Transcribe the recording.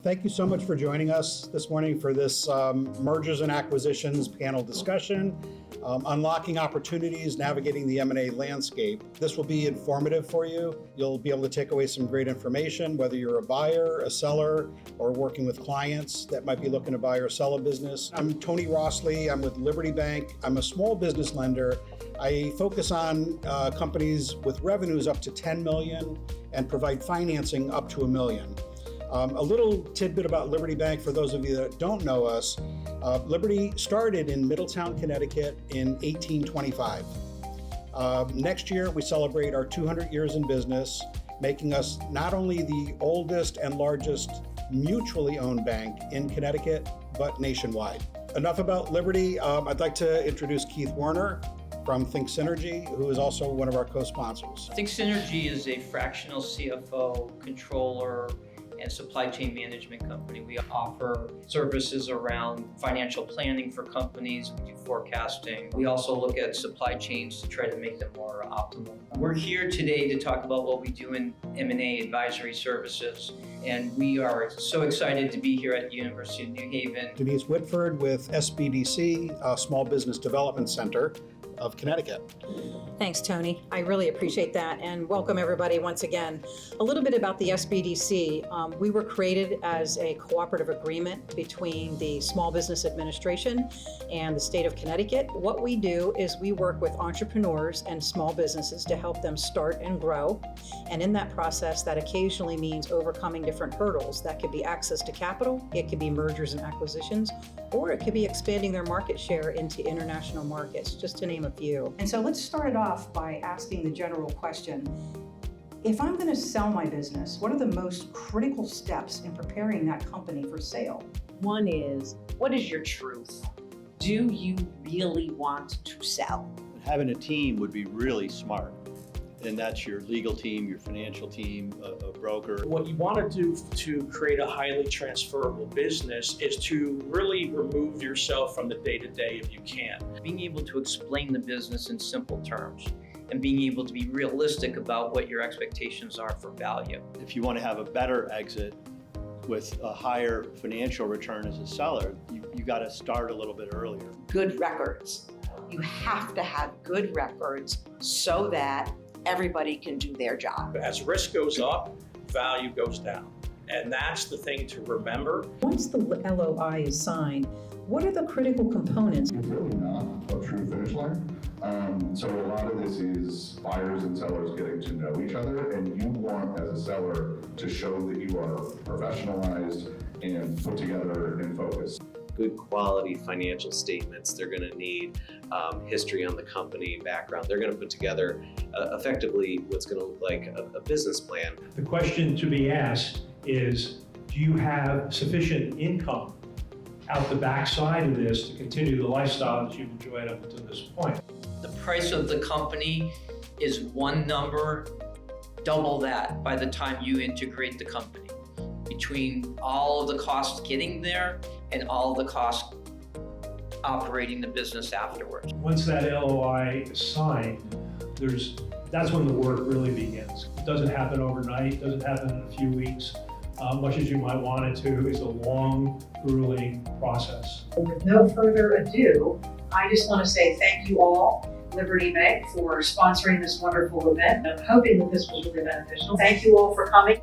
Thank you so much for joining us this morning for this mergers and acquisitions panel discussion, unlocking opportunities, navigating the M&A landscape. This will be informative for you. You'll be able to take away some great information, whether you're a buyer, a seller, or working with clients that might be looking to buy or sell a business. I'm Tony Rossley. I'm with Liberty Bank. I'm a small business lender. I focus on companies with revenues up to 10 million and provide financing up to $1 million. A little tidbit about Liberty Bank for those of you that don't know us. Liberty started in Middletown, Connecticut in 1825. Next year, we celebrate our 200 years in business, making us not only the oldest and largest mutually owned bank in Connecticut, but nationwide. Enough about Liberty. I'd like to introduce Keith Werner from Think Synergy, who is also one of our co-sponsors. Think Synergy is a fractional CFO, controller, and supply chain management company. We offer services around financial planning for companies. We do forecasting. We also look at supply chains to try to make them more optimal. We're here today to talk about what we do in M&A advisory services. And we are so excited to be here at the University of New Haven. Denise Whitford with SBDC, Small Business Development Center of Connecticut. Thanks, Tony. I really appreciate that, and welcome everybody once again. A little bit about the SBDC. We were created as a cooperative agreement between the Small Business Administration and the state of Connecticut. What we do is we work with entrepreneurs and small businesses to help them start and grow. And in that process, that occasionally means overcoming different hurdles. That could be access to capital, it could be mergers and acquisitions, or it could be expanding their market share into international markets, just to name a few. And so let's start it off by asking the general question. If I'm going to sell my business, what are the most critical steps in preparing that company for sale? One is, what is your truth? Do you really want to sell? Having a team would be really smart. And that's your legal team, your financial team, a broker. What you want to do to create a highly transferable business is to really remove yourself from the day-to-day if you can. Being able to explain the business in simple terms and being able to be realistic about what your expectations are for value. If you want to have a better exit with a higher financial return as a seller, you got to start a little bit earlier. Good records. You have to have good records so that everybody can do their job. As risk goes up, value goes down. And that's the thing to remember. Once the LOI is signed, what are the critical components? It's really not a true finish line. So a lot of this is buyers and sellers getting to know each other, and you want, as a seller, to show that you are professionalized and put together and focused. Good quality financial statements. They're going to need history on the company, background. They're going to put together effectively what's going to look like a business plan. The question to be asked is, do you have sufficient income out the backside of this to continue the lifestyle that you've enjoyed up until this point? The price of the company is one number, double that by the time you integrate the company. Between all of the costs getting there and all the costs operating the business afterwards. Once that LOI is signed, that's when the work really begins. It doesn't happen overnight, it doesn't happen in a few weeks. Much as you might want it to, it's a long, grueling process. With no further ado, I just want to say thank you all, Liberty Bank, for sponsoring this wonderful event. I'm hoping that this was really beneficial. Thank you all for coming.